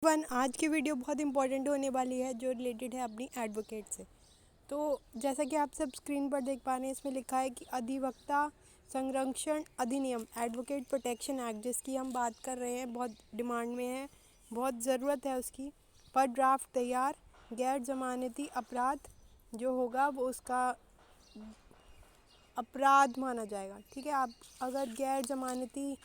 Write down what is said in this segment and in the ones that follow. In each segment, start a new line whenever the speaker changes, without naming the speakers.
आज की वीडियो बहुत इंपॉर्टेंट होने वाली है जो रिलेटेड है अपनी एडवोकेट से। तो जैसा कि आप सब स्क्रीन पर देख पा रहे हैं, इसमें लिखा है कि अधिवक्ता संरक्षण अधिनियम एडवोकेट प्रोटेक्शन एक्ट, जिसकी हम बात कर रहे हैं, बहुत डिमांड में है, बहुत ज़रूरत है उसकी, पर ड्राफ्ट तैयार। गैर जमानती अपराध जो होगा वो उसका अपराध माना जाएगा। ठीक है, आप अगर गैर जमानती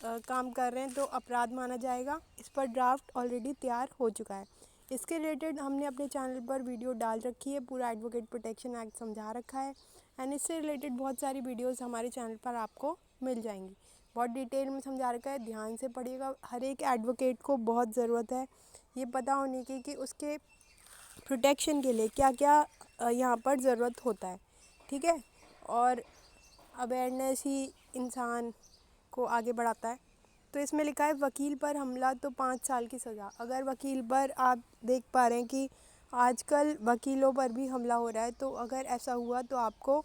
काम कर रहे हैं तो अपराध माना जाएगा। इस पर ड्राफ्ट ऑलरेडी तैयार हो चुका है। इसके रिलेटेड हमने अपने चैनल पर वीडियो डाल रखी है, पूरा एडवोकेट प्रोटेक्शन एक्ट समझा रखा है, एंड इससे रिलेटेड बहुत सारी वीडियोस हमारे चैनल पर आपको मिल जाएंगी। बहुत डिटेल में समझा रखा है, ध्यान से पढ़िएगा। हर एक एडवोकेट को बहुत ज़रूरत है ये पता होने की कि उसके प्रोटेक्शन के लिए क्या क्या यहाँ पर ज़रूरत होता है। ठीक है, और अवेयरनेस ही इंसान को आगे बढ़ाता है। तो इसमें लिखा है वकील पर हमला तो 5 साल की सज़ा। अगर वकील पर, आप देख पा रहे हैं कि आजकल वकीलों पर भी हमला हो रहा है, तो अगर ऐसा हुआ तो आपको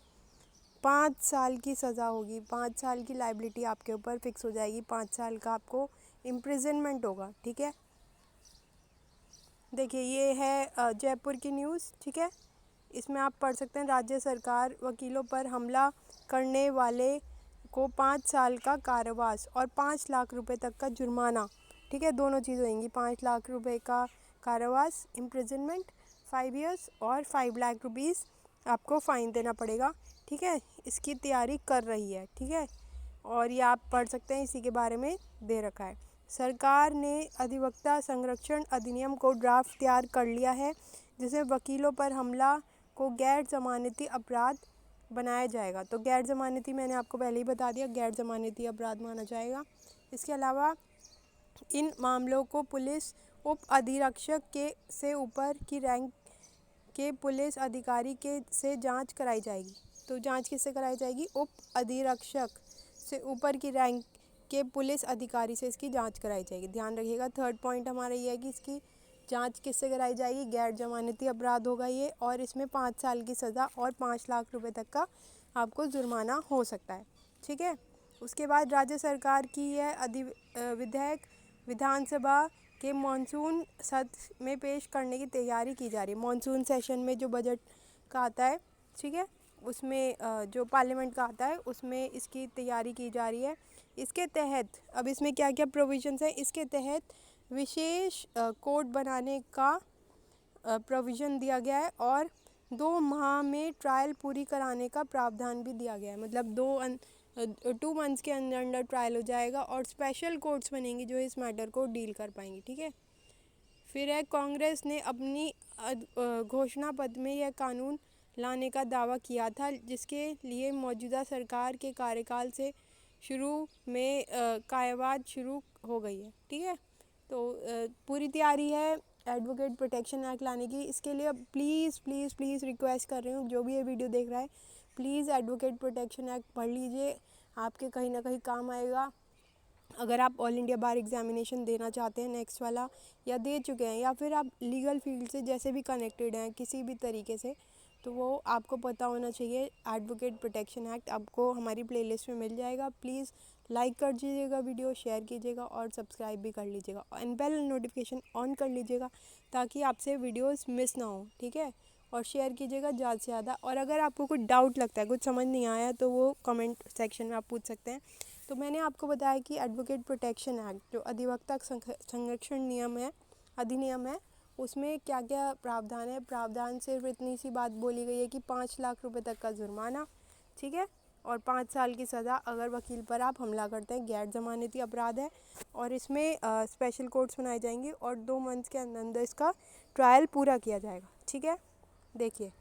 5 साल की सज़ा होगी, 5 साल की लाइबिलिटी आपके ऊपर फिक्स हो जाएगी, 5 साल का आपको इम्प्रिजनमेंट होगा। ठीक है, देखिए ये है जयपुर की न्यूज़। ठीक है, इसमें आप पढ़ सकते हैं, राज्य सरकार वकीलों पर हमला करने वाले को 5 साल का कारावास और 5 लाख रुपए तक का जुर्माना। ठीक है, दोनों चीज़ होंगी, 5 लाख रुपए का कारावास इम्प्रिजनमेंट 5 इयर्स और 5 लाख रुपीज़ आपको फ़ाइन देना पड़ेगा। ठीक है, इसकी तैयारी कर रही है। ठीक है, और ये आप पढ़ सकते हैं, इसी के बारे में दे रखा है। सरकार ने अधिवक्ता संरक्षण अधिनियम को ड्राफ्ट तैयार कर लिया है, जिसमें वकीलों पर हमला को गैर जमानती अपराध बनाया जाएगा। तो गैर जमानती मैंने आपको पहले ही बता दिया, गैर जमानती अपराध माना जाएगा। इसके अलावा इन मामलों को पुलिस उप अधीक्षक के से ऊपर की रैंक के पुलिस अधिकारी के से जांच कराई जाएगी। तो जांच किससे कराई जाएगी? उप अधीक्षक से ऊपर की रैंक के पुलिस अधिकारी से इसकी जांच कराई जाएगी। ध्यान रखिएगा, थर्ड पॉइंट हमारा ये है कि इसकी जांच किससे कराई जाएगी? गैर जमानती अपराध होगा ये, और इसमें 5 साल की सज़ा और 5 लाख रुपए तक का आपको जुर्माना हो सकता है। ठीक है, उसके बाद राज्य सरकार की यह विधेयक विधानसभा के मानसून सत्र में पेश करने की तैयारी की जा रही है। मानसून सेशन में जो बजट का आता है, ठीक है, उसमें जो पार्लियामेंट का आता है, उसमें इसकी तैयारी की जा रही है। इसके तहत अब इसमें क्या क्या प्रोविजंस है, इसके तहत विशेष कोड बनाने का प्रोविज़न दिया गया है, और 2 माह में ट्रायल पूरी कराने का प्रावधान भी दिया गया है। मतलब 2 मंथ्स के अंदर अंदर ट्रायल हो जाएगा, और स्पेशल कोर्ट्स बनेंगी जो इस मैटर को डील कर पाएंगी। ठीक है, फिर है कांग्रेस ने अपनी घोषणा पत्र में यह कानून लाने का दावा किया था, जिसके लिए मौजूदा सरकार के कार्यकाल से शुरू में कायवाद शुरू हो गई है। ठीक है, तो पूरी तैयारी है एडवोकेट प्रोटेक्शन एक्ट लाने की। इसके लिए प्लीज़ प्लीज़ प्लीज़ रिक्वेस्ट कर रही हूँ, जो भी ये वीडियो देख रहा है, प्लीज़ एडवोकेट प्रोटेक्शन एक्ट पढ़ लीजिए, आपके कहीं ना कहीं काम आएगा। अगर आप ऑल इंडिया बार एग्जामिनेशन देना चाहते हैं नेक्स्ट वाला, या दे चुके हैं, या फिर आप लीगल फील्ड से जैसे भी कनेक्टेड हैं किसी भी तरीके से, तो वो आपको पता होना चाहिए। एडवोकेट प्रोटेक्शन एक्ट आपको हमारी प्लेलिस्ट में मिल जाएगा। प्लीज़ लाइक कर दीजिएगा, वीडियो शेयर कीजिएगा, और सब्सक्राइब भी कर लीजिएगा, एंड बेल नोटिफिकेशन ऑन कर लीजिएगा ताकि आपसे वीडियोस मिस ना हो। ठीक है, और शेयर कीजिएगा ज़्यादा से ज़्यादा। और अगर आपको कुछ डाउट लगता है, कुछ समझ नहीं आया, तो वो कमेंट सेक्शन में आप पूछ सकते हैं। तो मैंने आपको बताया कि एडवोकेट प्रोटेक्शन एक्ट जो अधिवक्ता संरक्षण नियम है, अधिनियम है, उसमें क्या क्या प्रावधान है। प्रावधान सिर्फ इतनी सी बात बोली गई है कि 5 लाख रुपए तक का जुर्माना, ठीक है, और 5 साल की सज़ा अगर वकील पर आप हमला करते हैं, गैर जमानती अपराध है, और इसमें स्पेशल कोर्ट्स बनाए जाएंगे, और 2 मंथ्स के अंदर इसका ट्रायल पूरा किया जाएगा। ठीक है, देखिए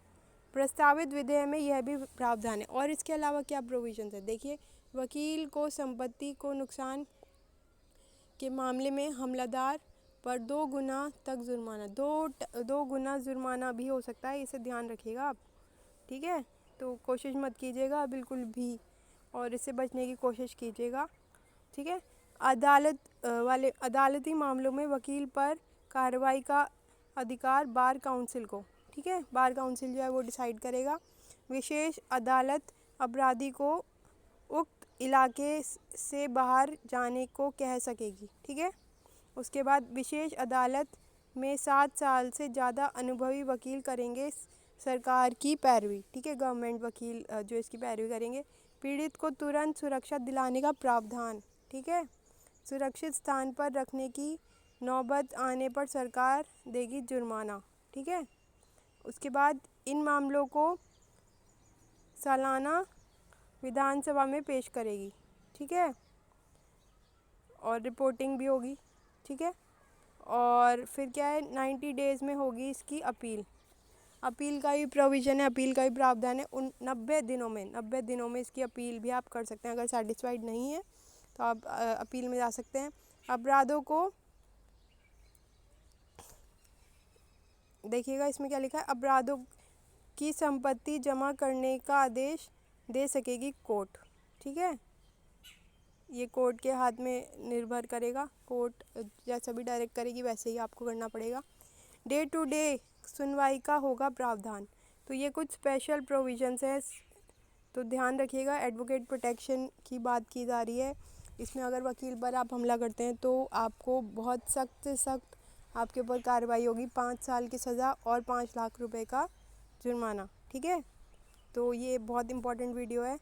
प्रस्तावित विधेयक में यह भी प्रावधान है। और इसके अलावा क्या प्रोविजन है, देखिए वकील को संपत्ति को नुकसान के मामले में हमलादार पर 2 गुना तक जुर्माना, 2 गुना जुर्माना भी हो सकता है, इसे ध्यान रखिएगा आप। ठीक है, तो कोशिश मत कीजिएगा बिल्कुल भी, और इससे बचने की कोशिश कीजिएगा। ठीक है, अदालती मामलों में वकील पर कार्रवाई का अधिकार बार काउंसिल को, ठीक है, बार काउंसिल जो है वो डिसाइड करेगा। विशेष अदालत अपराधी को उक्त इलाके से बाहर जाने को कह सकेगी। ठीक है, उसके बाद विशेष अदालत में 7 साल से ज़्यादा अनुभवी वकील करेंगे सरकार की पैरवी, ठीक है, गवर्नमेंट वकील जो इसकी पैरवी करेंगे। पीड़ित को तुरंत सुरक्षा दिलाने का प्रावधान, ठीक है। सुरक्षित स्थान पर रखने की नौबत आने पर सरकार देगी जुर्माना, ठीक है। उसके बाद इन मामलों को सालाना विधानसभा में पेश करेगी, ठीक है, और रिपोर्टिंग भी होगी, ठीक है। और फिर क्या है, 90 डेज़ में होगी इसकी अपील। अपील का भी प्रोविज़न है, अपील का भी प्रावधान है। उन 90 दिनों में इसकी अपील भी आप कर सकते हैं। अगर सेटिस्फाइड नहीं है तो आप अपील में जा सकते हैं। अपराधों को देखिएगा, इसमें क्या लिखा है, अपराधों की संपत्ति जमा करने का आदेश दे सकेगी कोर्ट, ठीक है। ये कोर्ट के हाथ में निर्भर करेगा, कोर्ट जैसा भी डायरेक्ट करेगी वैसे ही आपको करना पड़ेगा। डे टू डे सुनवाई का होगा प्रावधान। तो ये कुछ स्पेशल प्रोविजंस है, तो ध्यान रखिएगा। एडवोकेट प्रोटेक्शन की बात की जा रही है। इसमें अगर वकील पर आप हमला करते हैं तो आपको बहुत सख्त से सख्त आपके ऊपर कार्रवाई होगी, 5 साल की सज़ा और 5 लाख रुपए का जुर्माना, ठीक है। तो ये बहुत इंपॉर्टेंट वीडियो है,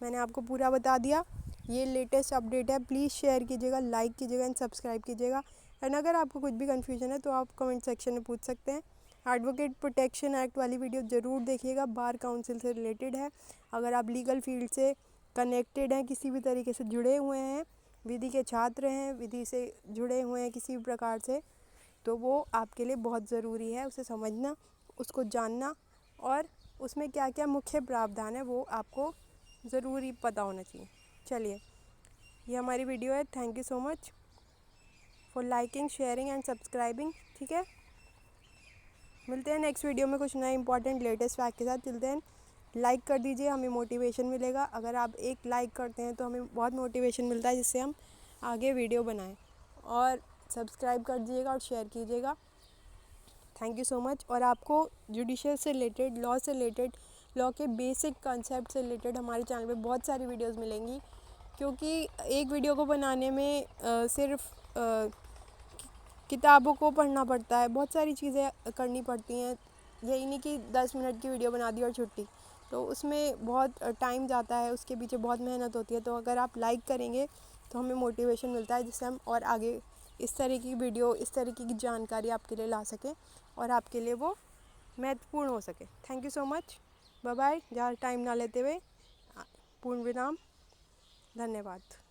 मैंने आपको पूरा बता दिया। ये लेटेस्ट अपडेट है, प्लीज़ शेयर कीजिएगा, लाइक कीजिएगा एंड सब्सक्राइब कीजिएगा। एंड अगर आपको कुछ भी कन्फ्यूजन है तो आप कमेंट सेक्शन में पूछ सकते हैं। एडवोकेट प्रोटेक्शन एक्ट वाली वीडियो ज़रूर देखिएगा, बार काउंसिल से रिलेटेड है। अगर आप लीगल फील्ड से कनेक्टेड हैं, किसी भी तरीके से जुड़े हुए हैं, विधि के छात्र हैं, विधि से जुड़े हुए हैं किसी भी प्रकार से, तो वो आपके लिए बहुत ज़रूरी है उसे समझना, उसको जानना, और उसमें क्या क्या मुख्य प्रावधान है वो आपको ज़रूरी पता होना चाहिए। चलिए, ये हमारी वीडियो है। Thank you so much for liking, sharing and subscribing, ठीक है। मिलते हैं नेक्स्ट वीडियो में कुछ नए इंपॉर्टेंट लेटेस्ट फैक्ट के साथ। टिल देन लाइक कर दीजिए, हमें मोटिवेशन मिलेगा। अगर आप एक लाइक करते हैं तो हमें बहुत मोटिवेशन मिलता है, जिससे हम आगे वीडियो बनाएं। और सब्सक्राइब कर दीजिएगा और शेयर कीजिएगा। Thank you so much. और आपको जुडिशल से रिलेटेड, लॉ से रिलेटेड, लॉ के बेसिक कॉन्सेप्ट से रिलेटेड हमारे चैनल पे बहुत सारी वीडियोस मिलेंगी, क्योंकि एक वीडियो को बनाने में सिर्फ किताबों को पढ़ना पड़ता है, बहुत सारी चीज़ें करनी पड़ती हैं। यही नहीं कि 10 मिनट की वीडियो बना दी और छुट्टी, तो उसमें बहुत टाइम जाता है, उसके पीछे बहुत मेहनत होती है। तो अगर आप लाइक करेंगे तो हमें मोटिवेशन मिलता है, जिससे हम और आगे इस तरह की वीडियो, इस तरीके की जानकारी आपके लिए ला सकें और आपके लिए वो महत्वपूर्ण हो सके। Thank you so much, bye bye. ज़्यादा टाइम ना लेते हुए पूर्ण विराम, धन्यवाद।